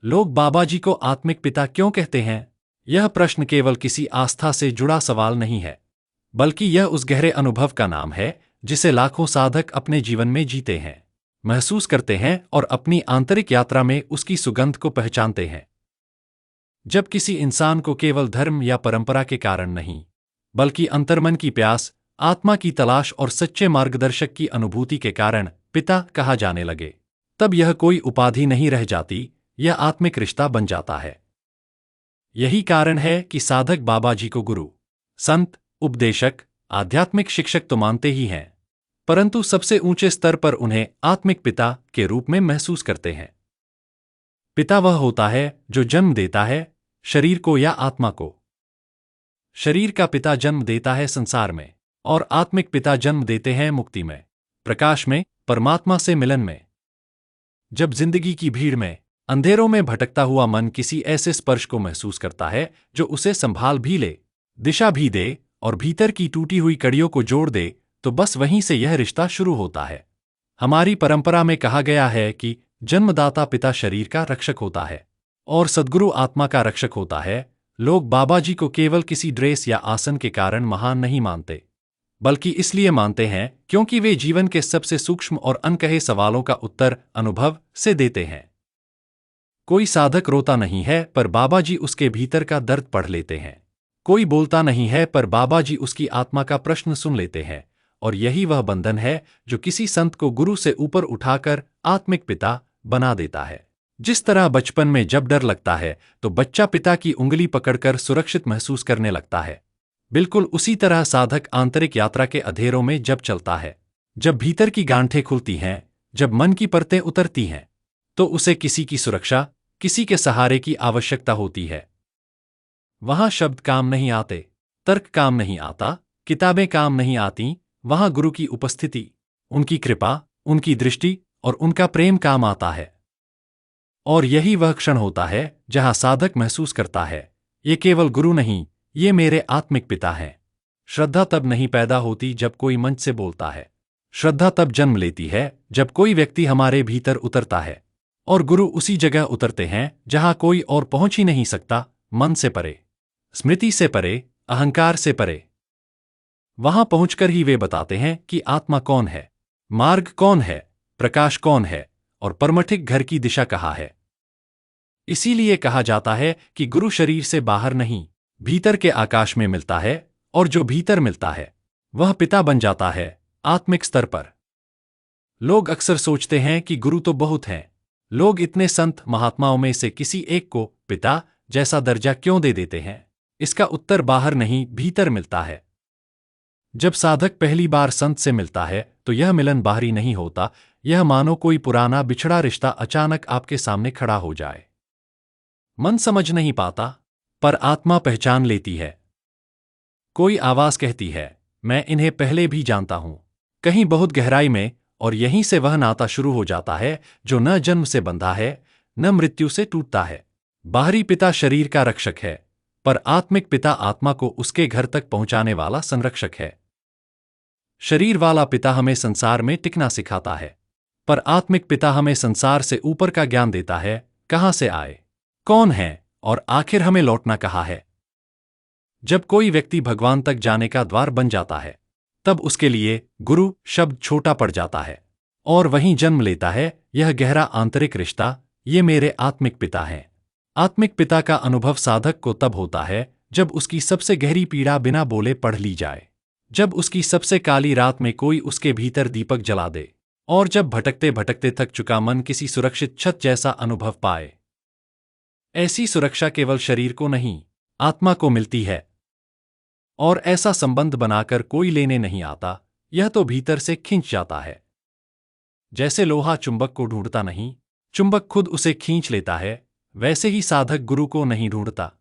लोग बाबा जी को आत्मिक पिता क्यों कहते हैं? यह प्रश्न केवल किसी आस्था से जुड़ा सवाल नहीं है, बल्कि यह उस गहरे अनुभव का नाम है जिसे लाखों साधक अपने जीवन में जीते हैं, महसूस करते हैं और अपनी आंतरिक यात्रा में उसकी सुगंध को पहचानते हैं। जब किसी इंसान को केवल धर्म या परंपरा के कारण नहीं, बल्कि अंतर्मन की प्यास, आत्मा की तलाश और सच्चे मार्गदर्शक की अनुभूति के कारण पिता कहा जाने लगे, तब यह कोई उपाधि नहीं रह जाती, यह आत्मिक रिश्ता बन जाता है। यही कारण है कि साधक बाबा जी को गुरु, संत, उपदेशक, आध्यात्मिक शिक्षक तो मानते ही हैं, परंतु सबसे ऊंचे स्तर पर उन्हें आत्मिक पिता के रूप में महसूस करते हैं। पिता वह होता है जो जन्म देता है, शरीर को या आत्मा को। शरीर का पिता जन्म देता है संसार में, और आत्मिक पिता जन्म देते हैं मुक्ति में, प्रकाश में, परमात्मा से मिलन में। जब जिंदगी की भीड़ में, अंधेरों में भटकता हुआ मन किसी ऐसे स्पर्श को महसूस करता है जो उसे संभाल भी ले, दिशा भी दे और भीतर की टूटी हुई कड़ियों को जोड़ दे, तो बस वहीं से यह रिश्ता शुरू होता है। हमारी परंपरा में कहा गया है कि जन्मदाता पिता शरीर का रक्षक होता है और सद्गुरु आत्मा का रक्षक होता है। लोग बाबा जी को केवल किसी ड्रेस या आसन के कारण महान नहीं मानते, बल्कि इसलिए मानते हैं क्योंकि वे जीवन के सबसे सूक्ष्म और अनकहे सवालों का उत्तर अनुभव से देते हैं। कोई साधक रोता नहीं है, पर बाबा जी उसके भीतर का दर्द पढ़ लेते हैं। कोई बोलता नहीं है, पर बाबा जी उसकी आत्मा का प्रश्न सुन लेते हैं। और यही वह बंधन है जो किसी संत को गुरु से ऊपर उठाकर आत्मिक पिता बना देता है। जिस तरह बचपन में जब डर लगता है तो बच्चा पिता की उंगली पकड़कर सुरक्षित महसूस करने लगता है, बिल्कुल उसी तरह साधक आंतरिक यात्रा के अंधेरों में जब चलता है, जब भीतर की गांठें खुलती हैं, जब मन की परतें उतरती हैं, तो उसे किसी की सुरक्षा, किसी के सहारे की आवश्यकता होती है। वहां शब्द काम नहीं आते, तर्क काम नहीं आता, किताबें काम नहीं आती, वहां गुरु की उपस्थिति, उनकी कृपा, उनकी दृष्टि और उनका प्रेम काम आता है। और यही वह क्षण होता है जहां साधक महसूस करता है, ये केवल गुरु नहीं, ये मेरे आत्मिक पिता हैं। श्रद्धा तब नहीं पैदा होती जब कोई मंच से बोलता है। श्रद्धा तब जन्म लेती है जब कोई व्यक्ति हमारे भीतर उतरता है। और गुरु उसी जगह उतरते हैं जहां कोई और पहुंच ही नहीं सकता, मन से परे, स्मृति से परे, अहंकार से परे। वहां पहुंचकर ही वे बताते हैं कि आत्मा कौन है, मार्ग कौन है, प्रकाश कौन है और परमठिक घर की दिशा कहाँ है। इसीलिए कहा जाता है कि गुरु शरीर से बाहर नहीं, भीतर के आकाश में मिलता है, और जो भीतर मिलता है वह पिता बन जाता है आत्मिक स्तर पर। लोग अक्सर सोचते हैं कि गुरु तो बहुत हैं, लोग इतने संत महात्माओं में से किसी एक को पिता जैसा दर्जा क्यों दे देते हैं? इसका उत्तर बाहर नहीं, भीतर मिलता है। जब साधक पहली बार संत से मिलता है तो यह मिलन बाहरी नहीं होता, यह मानो कोई पुराना बिछड़ा रिश्ता अचानक आपके सामने खड़ा हो जाए। मन समझ नहीं पाता, पर आत्मा पहचान लेती है। कोई आवाज कहती है, मैं इन्हें पहले भी जानता हूं, कहीं बहुत गहराई में, और यहीं से वह नाता शुरू हो जाता है जो न जन्म से बंधा है, न मृत्यु से टूटता है। बाहरी पिता शरीर का रक्षक है, पर आत्मिक पिता आत्मा को उसके घर तक पहुंचाने वाला संरक्षक है। शरीर वाला पिता हमें संसार में टिकना सिखाता है, पर आत्मिक पिता हमें संसार से ऊपर का ज्ञान देता है, कहां से आए, कौन है और आखिर हमें लौटना कहाँ है। जब कोई व्यक्ति भगवान तक जाने का द्वार बन जाता है, तब उसके लिए गुरु शब्द छोटा पड़ जाता है और वहीं जन्म लेता है यह गहरा आंतरिक रिश्ता, ये मेरे आत्मिक पिता हैं। आत्मिक पिता का अनुभव साधक को तब होता है जब उसकी सबसे गहरी पीड़ा बिना बोले पढ़ ली जाए, जब उसकी सबसे काली रात में कोई उसके भीतर दीपक जला दे, और जब भटकते भटकते थक चुका मन किसी सुरक्षित छत जैसा अनुभव पाए। ऐसी सुरक्षा केवल शरीर को नहीं, आत्मा को मिलती है। और ऐसा संबंध बनाकर कोई लेने नहीं आता, यह तो भीतर से खींच जाता है। जैसे लोहा चुंबक को ढूंढता नहीं, चुंबक खुद उसे खींच लेता है, वैसे ही साधक गुरु को नहीं ढूंढता,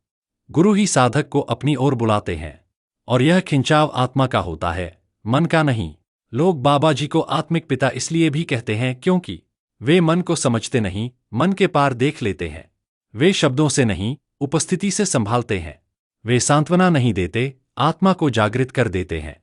गुरु ही साधक को अपनी ओर बुलाते हैं। और यह खिंचाव आत्मा का होता है, मन का नहीं। लोग बाबा जी को आत्मिक पिता इसलिए भी कहते हैं क्योंकि वे मन को समझते नहीं, मन के पार देख लेते हैं। वे शब्दों से नहीं, उपस्थिति से संभालते हैं। वे सांत्वना नहीं देते, आत्मा को जागृत कर देते हैं।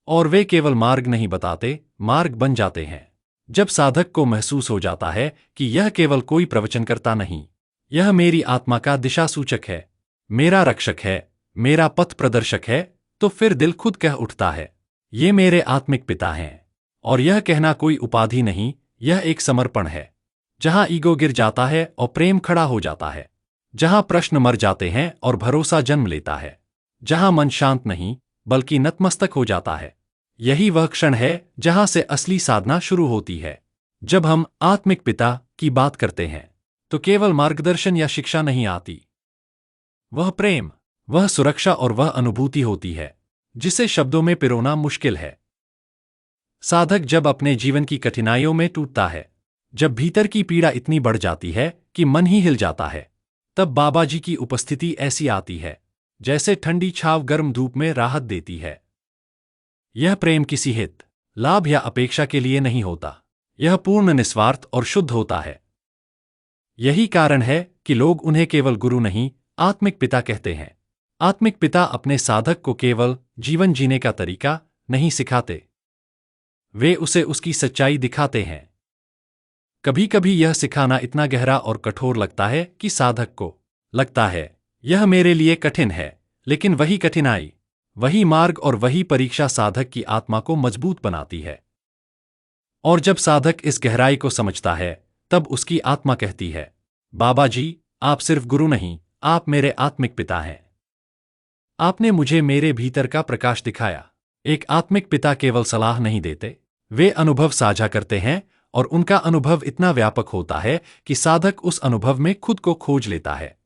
और वे केवल मार्ग नहीं बताते, मार्ग बन जाते हैं। जब साधक को महसूस हो जाता है कि यह केवल कोई प्रवचन करता नहीं, यह मेरी आत्मा का दिशा सूचक है, मेरा रक्षक है, मेरा पथ प्रदर्शक है। तो फिर दिल खुद कह उठता है, ये मेरे आत्मिक पिता हैं। और यह कहना कोई उपाधि नहीं, यह एक समर्पण है, जहां ईगो गिर जाता है और प्रेम खड़ा हो जाता है, जहां प्रश्न मर जाते हैं और भरोसा जन्म लेता है, जहां मन शांत नहीं बल्कि नतमस्तक हो जाता है। यही वह क्षण है जहां से असली साधना शुरू होती है। जब हम आत्मिक पिता की बात करते हैं तो केवल मार्गदर्शन या शिक्षा नहीं आती, वह प्रेम, वह सुरक्षा और वह अनुभूति होती है जिसे शब्दों में पिरोना मुश्किल है। साधक जब अपने जीवन की कठिनाइयों में टूटता है, जब भीतर की पीड़ा इतनी बढ़ जाती है कि मन ही हिल जाता है, तब बाबा जी की उपस्थिति ऐसी आती है जैसे ठंडी छाव गर्म धूप में राहत देती है। यह प्रेम किसी हित, लाभ या अपेक्षा के लिए नहीं होता, यह पूर्ण निस्वार्थ और शुद्ध होता है। यही कारण है कि लोग उन्हें केवल गुरु नहीं, आत्मिक पिता कहते हैं। आत्मिक पिता अपने साधक को केवल जीवन जीने का तरीका नहीं सिखाते, वे उसे उसकी सच्चाई दिखाते हैं। कभी कभी यह सिखाना इतना गहरा और कठोर लगता है कि साधक को लगता है यह मेरे लिए कठिन है, लेकिन वही कठिनाई, वही मार्ग और वही परीक्षा साधक की आत्मा को मजबूत बनाती है। और जब साधक इस गहराई को समझता है, तब उसकी आत्मा कहती है, बाबा जी, आप सिर्फ गुरु नहीं, आप मेरे आत्मिक पिता हैं। आपने मुझे मेरे भीतर का प्रकाश दिखाया। एक आत्मिक पिता केवल सलाह नहीं देते, वे अनुभव साझा करते हैं, और उनका अनुभव इतना व्यापक होता है कि साधक उस अनुभव में खुद को खोज लेता है।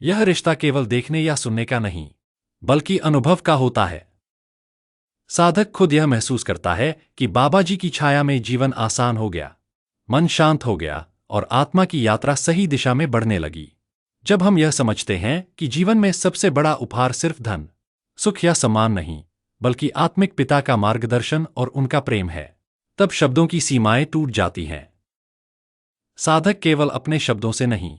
यह रिश्ता केवल देखने या सुनने का नहीं, बल्कि अनुभव का होता है। साधक खुद यह महसूस करता है कि बाबा जी की छाया में जीवन आसान हो गया, मन शांत हो गया और आत्मा की यात्रा सही दिशा में बढ़ने लगी। जब हम यह समझते हैं कि जीवन में सबसे बड़ा उपहार सिर्फ धन, सुख या सम्मान नहीं, बल्कि आत्मिक पिता का मार्गदर्शन और उनका प्रेम है, तब शब्दों की सीमाएं टूट जाती हैं। साधक केवल अपने शब्दों से नहीं,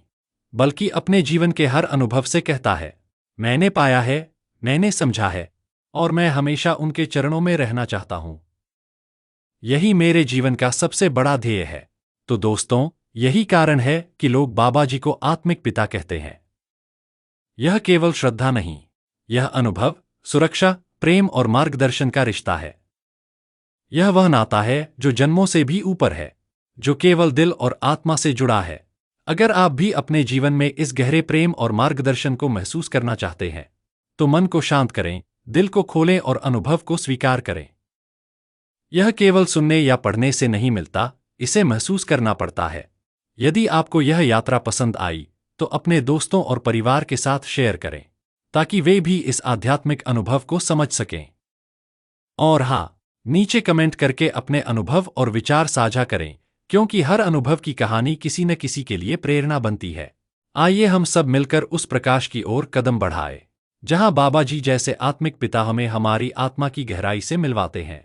बल्कि अपने जीवन के हर अनुभव से कहता है, मैंने पाया है, मैंने समझा है, और मैं हमेशा उनके चरणों में रहना चाहता हूं। यही मेरे जीवन का सबसे बड़ा ध्येय है। तो दोस्तों, यही कारण है कि लोग बाबा जी को आत्मिक पिता कहते हैं। यह केवल श्रद्धा नहीं, यह अनुभव, सुरक्षा, प्रेम और मार्गदर्शन का रिश्ता है। यह वह नाता है जो जन्मों से भी ऊपर है, जो केवल दिल और आत्मा से जुड़ा है। अगर आप भी अपने जीवन में इस गहरे प्रेम और मार्गदर्शन को महसूस करना चाहते हैं, तो मन को शांत करें, दिल को खोलें और अनुभव को स्वीकार करें। यह केवल सुनने या पढ़ने से नहीं मिलता, इसे महसूस करना पड़ता है। यदि आपको यह यात्रा पसंद आई, तो अपने दोस्तों और परिवार के साथ शेयर करें, ताकि वे भी इस आध्यात्मिक अनुभव को समझ सकें। और हाँ, नीचे कमेंट करके अपने अनुभव और विचार साझा करें, क्योंकि हर अनुभव की कहानी किसी न किसी के लिए प्रेरणा बनती है। आइए हम सब मिलकर उस प्रकाश की ओर कदम बढ़ाएं, जहां बाबा जी जैसे आत्मिक पिता हमें हमारी आत्मा की गहराई से मिलवाते हैं,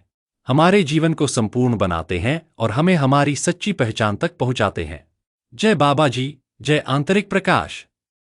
हमारे जीवन को संपूर्ण बनाते हैं और हमें हमारी सच्ची पहचान तक पहुंचाते हैं। जय बाबा जी, जय आंतरिक प्रकाश।